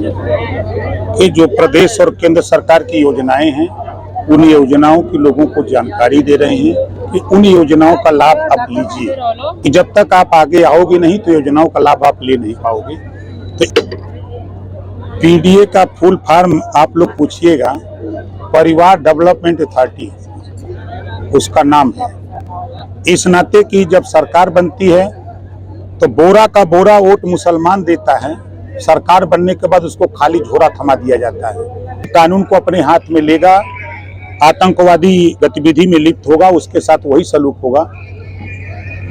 कि जो प्रदेश और केंद्र सरकार की योजनाएं हैं, उन योजनाओं की लोगों को जानकारी दे रहे हैं कि उन योजनाओं का लाभ आप लीजिए, कि जब तक आप आगे आओगे नहीं तो योजनाओं का लाभ आप ले नहीं पाओगे। तो पीडीए का फुल फॉर्म आप लोग पूछिएगा, परिवार डेवलपमेंट अथॉरिटी उसका नाम है। इस नाते कि जब सरकार बनती है तो बोरा का बोरा वोट मुसलमान देता है, सरकार बनने के बाद उसको खाली झोरा थमा दिया जाता है। कानून को अपने हाथ में लेगा, आतंकवादी गतिविधि में लिप्त होगा, उसके साथ वही सलूक होगा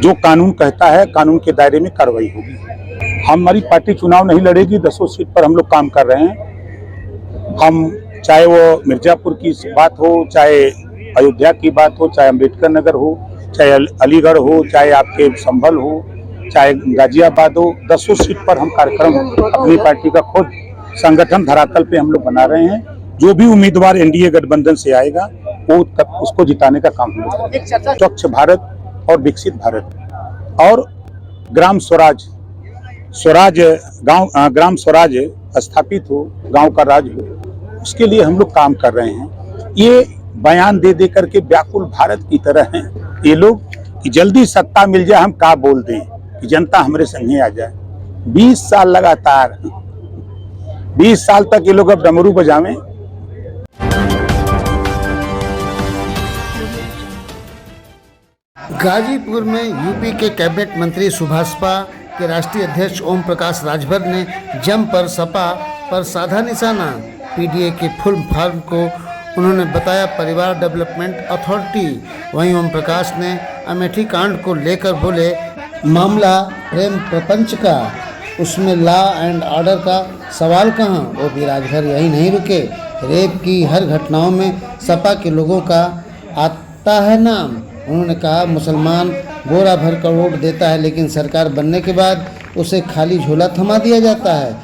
जो कानून कहता है, कानून के दायरे में कार्रवाई होगी। हमारी पार्टी चुनाव नहीं लड़ेगी, 10 सीट पर हम लोग काम कर रहे हैं। हम चाहे वो मिर्जापुर की बात हो, चाहे अयोध्या की बात हो, चाहे अम्बेडकर नगर हो, चाहे अलीगढ़ हो, चाहे आपके संभल हो, चाहे गाजियाबाद हो, 10 सीट पर हम कार्यक्रम अपनी पार्टी का खुद संगठन धरातल पे हम लोग बना रहे हैं। जो भी उम्मीदवार एनडीए गठबंधन से आएगा वो उसको जिताने का काम हम लोग करेंगे। स्वच्छ भारत और विकसित भारत और ग्राम स्वराज ग्राम स्वराज स्थापित हो, गांव का राज हो, उसके लिए हम लोग काम कर रहे हैं। ये बयान दे दे करके व्याकुल भारत की तरह हैं ये लोग कि जल्दी सत्ता मिल जाए, हम क्या बोल दें कि जनता हमारे संगे आ जाए। 20 साल लगातार, 20 साल तक ये लोग अब डमरू बजावें। गाजीपुर में यूपी के कैबिनेट मंत्री सुभाषपा के राष्ट्रीय अध्यक्ष ओम प्रकाश राजभर ने जम पर सपा पर साधा निशाना। पीडीए के फुल फॉर्म को उन्होंने बताया परिवार डेवलपमेंट अथॉरिटी। वहीं ओम प्रकाश ने अमेठी कांड को लेकर बोले, मामला प्रेम प्रपंच का, उसमें लॉ एंड ऑर्डर का सवाल कहाँ। वो भी राजभर यही नहीं रुके, रेप की हर घटनाओं में सपा के लोगों का आता है नाम। उन्होंने कहा मुसलमान बोरा भर का वोट देता है, लेकिन सरकार बनने के बाद उसे खाली झोला थमा दिया जाता है।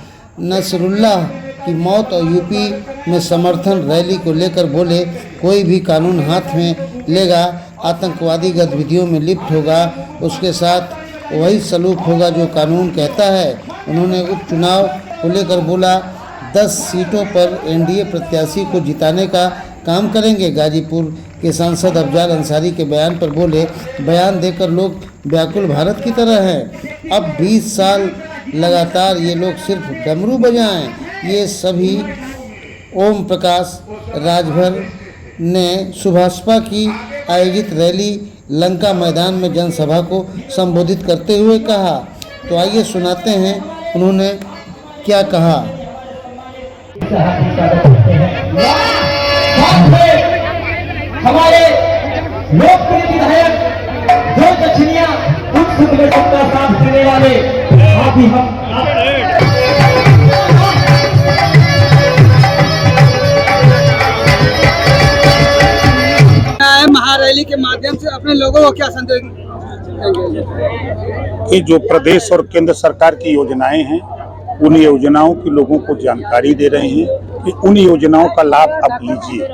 नसरुल्लाह की मौत और यूपी में समर्थन रैली को लेकर बोले, कोई भी कानून हाथ में लेगा आतंकवादी गतिविधियों में लिप्त होगा, उसके साथ वही सलूक होगा जो कानून कहता है। उन्होंने उपचुनाव को लेकर बोला, 10 सीटों पर एनडीए प्रत्याशी को जिताने का काम करेंगे। गाजीपुर के सांसद अफजाल अंसारी के बयान पर बोले, बयान देकर लोग व्याकुल भारत की तरह हैं। अब 20 साल लगातार ये लोग सिर्फ डमरू बजाएं। ये सभी ओम प्रकाश राजभर ने सुभाषपा की आयोजित रैली लंका मैदान में जनसभा को संबोधित करते हुए कहा। तो आइए सुनाते हैं उन्होंने क्या कहा। हमारे लोकप्रिय विधायक जो दक्षिणिया सबका साथ देने वाले अभी हम महारैली के माध्यम से अपने लोगों को क्या संदेश देंगे? कि जो प्रदेश और केंद्र सरकार की योजनाएं हैं, उन योजनाओं की लोगों को जानकारी दे रहे हैं कि उन योजनाओं का लाभ आप लीजिए।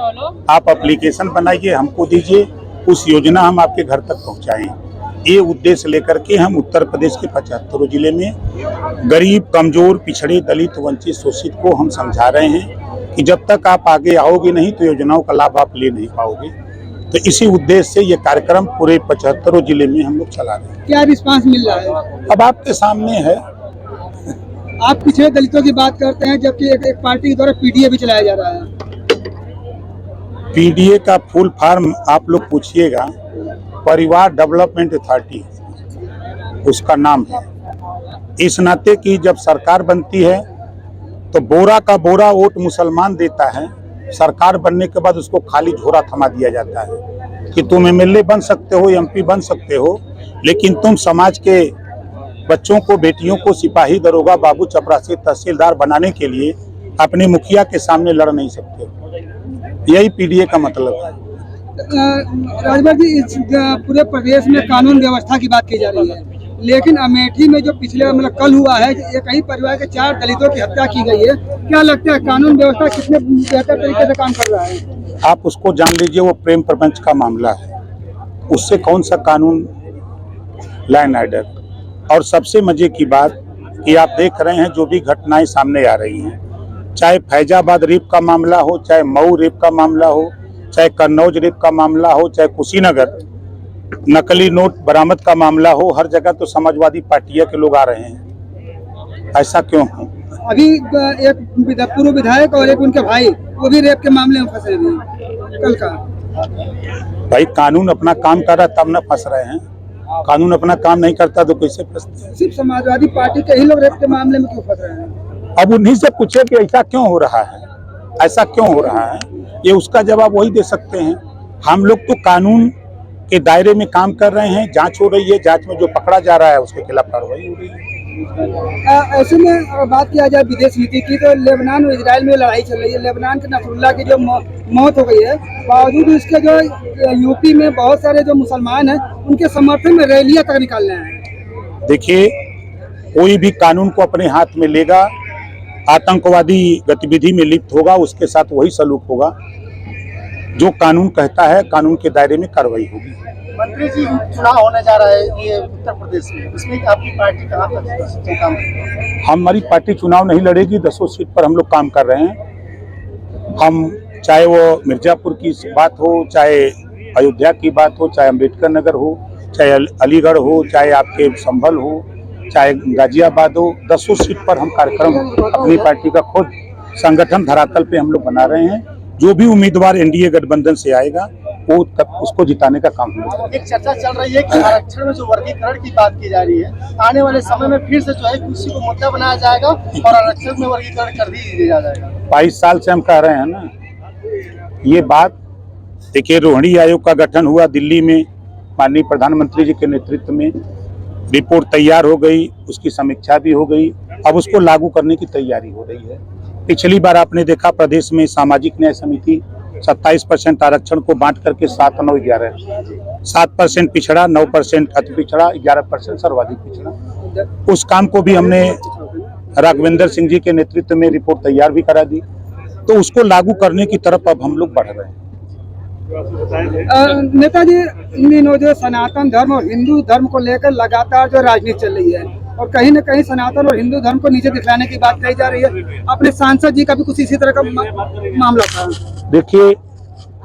आप एप्लीकेशन बनाइए, हमको दीजिए, उस योजना हम आपके घर तक पहुंचाएं। ये उद्देश्य लेकर के हम उत्तर प्रदेश के 75 जिले में गरीब, कमजोर, पिछड़े, दलित, वंचित, शोषित को हम समझा रहे हैं कि जब तक आप आगे आओगे नहीं तो योजनाओं का लाभ आप ले नहीं पाओगे। तो इसी उद्देश्य से ये कार्यक्रम पूरे 75 जिले में हम लोग चला रहे हैं। क्या रिस्पांस मिल रहा है? अब आपके सामने है। आप पिछड़े दलितों की बात करते हैं, जबकि एक पार्टी के द्वारा पीडीए भी चलाया जा रहा है। पीडीए का फुल फॉर्म आप लोग पूछिएगा, परिवार डेवलपमेंट अथॉरिटी उसका नाम है। इस नाते कि जब सरकार बनती है तो बोरा का बोरा वोट मुसलमान देता है, सरकार बनने के बाद उसको खाली झोरा थमा दिया जाता है कि तुम एमएलए बन सकते हो, एमपी बन सकते हो, लेकिन तुम समाज के बच्चों को, बेटियों को सिपाही, दरोगा, बाबू, चपरासी, तहसीलदार बनाने के लिए अपने मुखिया के सामने लड़ नहीं सकते। यही पीडीए का मतलब है। राजभर जी, इस पूरे प्रदेश में कानून व्यवस्था की बात की जा रही है, लेकिन अमेठी में जो पिछले कल हुआ है, एक ही परिवार के 4 दलितों की हत्या की गई है। क्या लगता है कानून व्यवस्था कितने बेहतर तरीके से काम कर रहा है? आप उसको जान लीजिए, वो प्रेम प्रपंच का मामला है, उससे कौन सा कानून, लॉ एंड ऑर्डर। और सबसे मजे की बात कि आप देख रहे हैं जो भी घटनाएं सामने आ रही हैं, चाहे फैजाबाद रेप का मामला हो, चाहे मऊ रेप का मामला हो, चाहे कन्नौज रेप का मामला हो, चाहे कुशीनगर नकली नोट बरामद का मामला हो, हर जगह तो समाजवादी पार्टियां के लोग आ रहे हैं। ऐसा क्यों हो? अभी एक पूर्व विधायक और एक उनके भाई वो भी रेप के मामले में फंसे हुए हैं कल का। भाई कानून अपना काम कर रहा तब न फंस रहे हैं, कानून अपना काम नहीं करता तो कैसे फंसते हैं? सिर्फ समाजवादी पार्टी के ही लोग रेप के मामले में क्यों फंस रहे हैं? अब उन्हीं से पूछे कि ऐसा क्यों हो रहा है, ऐसा क्यों हो रहा है, ये उसका जवाब वही दे सकते हैं। हम लोग तो कानून के दायरे में काम कर रहे हैं, जांच हो रही है, जांच में जो पकड़ा जा रहा है उसके खिलाफ कार्रवाई हो रही है। ऐसे में अगर बात किया जाए विदेश नीति की, तो लेबनान और इजराइल में लड़ाई चल रही है। लेबनान के नसरुल्लाह की जो मौत हो गई है, बावजूद इसके जो यूपी में बहुत सारे जो मुसलमान हैं उनके समर्थन में रैलियां तक निकाल रहे हैं। देखिए, कोई भी कानून को अपने हाथ में लेगा, आतंकवादी गतिविधि में लिप्त होगा, उसके साथ वही सलूक होगा। जो कानून कहता है, कानून के दायरे में कार्रवाई होगी। मंत्री जी, चुनाव होने जा रहा है ये उत्तर प्रदेश में, इसमें आपकी पार्टी कहाँ तक काम करेगी? हमारी पार्टी चुनाव नहीं लड़ेगी, 10 सीट पर हम लोग काम कर रहे हैं। हम चाहे वो मिर्जापुर की बात हो, चाहे अयोध्या की बात हो, चाहे अम्बेडकर नगर हो, चाहे अलीगढ़ हो, चाहे आपके संभल हो, चाहे गाजियाबाद हो, 10 सीट पर हम कार्यक्रम अपनी पार्टी का खुद संगठन धरातल पे हम लोग बना रहे हैं। जो भी उम्मीदवार एनडीए गठबंधन से आएगा वो उसको जिताने का काम होगा। एक चर्चा चल रही है कि आरक्षण में जो वर्गीकरण की बात की जा रही है, आने वाले समय में फिर से जो है कृषि को मुद्दा बनाया जाएगा और आरक्षण में वर्गीकरण कर दिया जाएगा। 22 साल से हम कह रहे हैं ना ये बात। देखिए, रोहिणी आयोग का गठन हुआ दिल्ली में, माननीय प्रधानमंत्री जी के नेतृत्व में। रिपोर्ट तैयार हो गई, उसकी समीक्षा भी हो गई, अब उसको लागू करने की तैयारी हो रही है। पिछली बार आपने देखा प्रदेश में सामाजिक न्याय समिति 27% आरक्षण को बांट करके 7, 9, 11 7% पिछड़ा, 9% अति पिछड़ा, 11% सर्वाधिक पिछड़ा। उस काम को भी हमने राघवेंद्र सिंह जी के नेतृत्व में रिपोर्ट तैयार भी करा दी, तो उसको लागू करने की तरफ अब हम लोग बढ़ रहे हैं। नेताजी, इन दिनों जो सनातन धर्म और हिंदू धर्म को लेकर लगातार जो राजनीति चल रही है और कहीं न कहीं सनातन और हिंदू धर्म को नीचे दिखलाने की बात कही जा रही है। अपने सांसद जी का भी कुछ इसी तरह का मामला था। देखिए,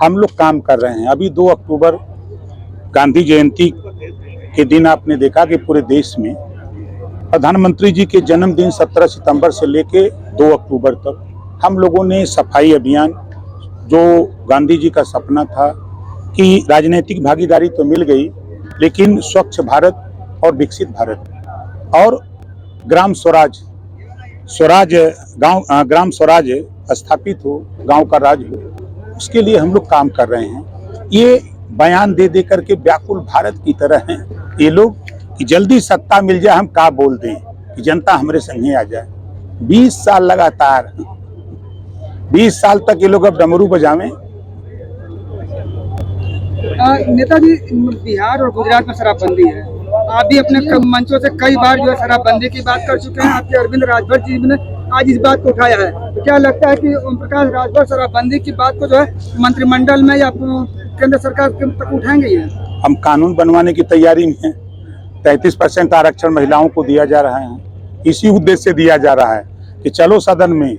हम लोग काम कर रहे हैं। अभी 2 अक्टूबर गांधी जयंती के दिन आपने देखा कि पूरे देश में प्रधानमंत्री जी के जन्मदिन 17 सितंबर से लेके 2 अक्टूबर तक हम लोगों ने सफाई अभियान, जो गांधी जी का सपना था कि राजनीतिक भागीदारी तो मिल गई, लेकिन स्वच्छ भारत और विकसित भारत और ग्राम स्वराज ग्राम स्वराज स्थापित हो, गांव का राज हो, उसके लिए हम लोग काम कर रहे हैं। ये बयान दे दे करके व्याकुल भारत की तरह हैं ये लोग कि जल्दी सत्ता मिल जाए, हम क्या बोल दें कि जनता हमारे संगे आ जाए। 20 साल लगातार, 20 साल तक ये लोग अब डमरू बजावें। नेताजी, बिहार और गुजरात में शराबबंदी है। आप भी अपने मंचों से कई बार जो है शराबबंदी की बात कर चुके हैं। आपके अरविंद राजभर जी ने आज इस बात को उठाया है, तो क्या लगता है कि ओम प्रकाश राजभर शराबबंदी की बात को जो है मंत्रिमंडल में या केंद्र सरकार तक उठाएंगे? ये हम कानून बनवाने की तैयारी में हैं। 33% आरक्षण महिलाओं को दिया जा रहा है, इसी उद्देश्य से दिया जा रहा है कि चलो सदन में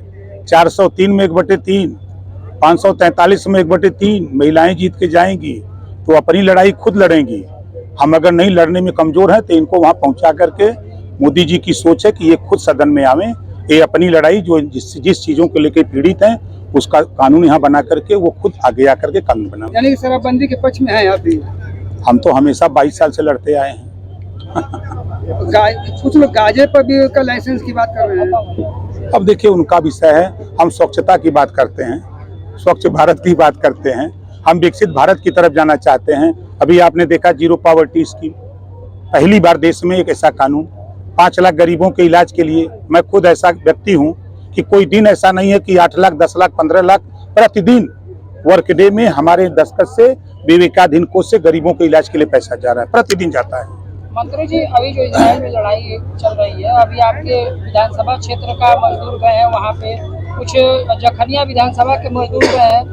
403 में 1/3, 543 में 1/3 महिलाएं जीत के जाएंगी तो अपनी लड़ाई खुद लड़ेंगी। हम अगर नहीं लड़ने में कमजोर हैं तो इनको वहां पहुंचा करके, मोदी जी की सोच है कि ये खुद सदन में आवे, ये अपनी लड़ाई जो जिस चीजों को लेकर पीड़ित हैं उसका कानून यहाँ बना करके वो खुद आगे आकर के कानून बना। यानी कि शराबबंदी के पक्ष में है आप भी? हम तो हमेशा 22 साल से लड़ते आए हैं। कुछ लोग गांजे पर भी का लाइसेंस की बात कर रहे हैं। अब देखिए, उनका विषय है। हम स्वच्छता की बात करते हैं, स्वच्छ भारत की बात करते हैं, हम विकसित भारत की तरफ जाना चाहते हैं। अभी आपने देखा जीरो पॉवर्टी स्कीम, पहली बार देश में एक ऐसा कानून 5 लाख गरीबों के इलाज के लिए। मैं खुद ऐसा व्यक्ति हूं कि कोई दिन ऐसा नहीं है कि 8 लाख, 10 लाख, 15 लाख प्रतिदिन वर्क डे में हमारे दस्तखत से विवेकाधीन कोष से गरीबों के इलाज के लिए पैसा जा रहा है, प्रतिदिन जाता है। मंत्री जी, अभी जो इजराइल में लड़ाई चल रही है, अभी आपके विधानसभा क्षेत्र का मजदूर गए हैं, वहाँ पे कुछ जखनिया विधानसभा के मजदूर गए हैं,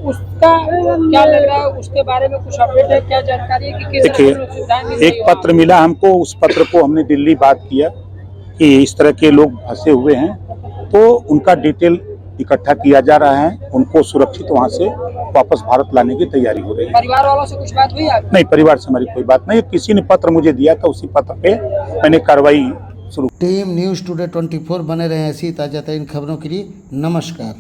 उसका क्या लग रहा है? उसके बारे में कुछ अपडेट है, क्या जानकारी है कि किस तरह की सुविधाएं मिल रही है? एक पत्र मिला हमको, उस पत्र को हमने दिल्ली बात किया कि इस तरह के लोग फंसे हुए हैं, तो उनका डिटेल इकट्ठा किया जा रहा है, उनको सुरक्षित वहां से वापस भारत लाने की तैयारी हो रही है। परिवार वालों से कुछ बात हुई आपकी? नहीं, परिवार से हमारी कोई बात नहीं, किसी ने पत्र मुझे दिया था, उसी पत्र पे मैंने कार्रवाई शुरू। टीम न्यूज़ टुडे 24 बने रहे ऐसी ताज़ा तरीन खबरों के लिए। नमस्कार।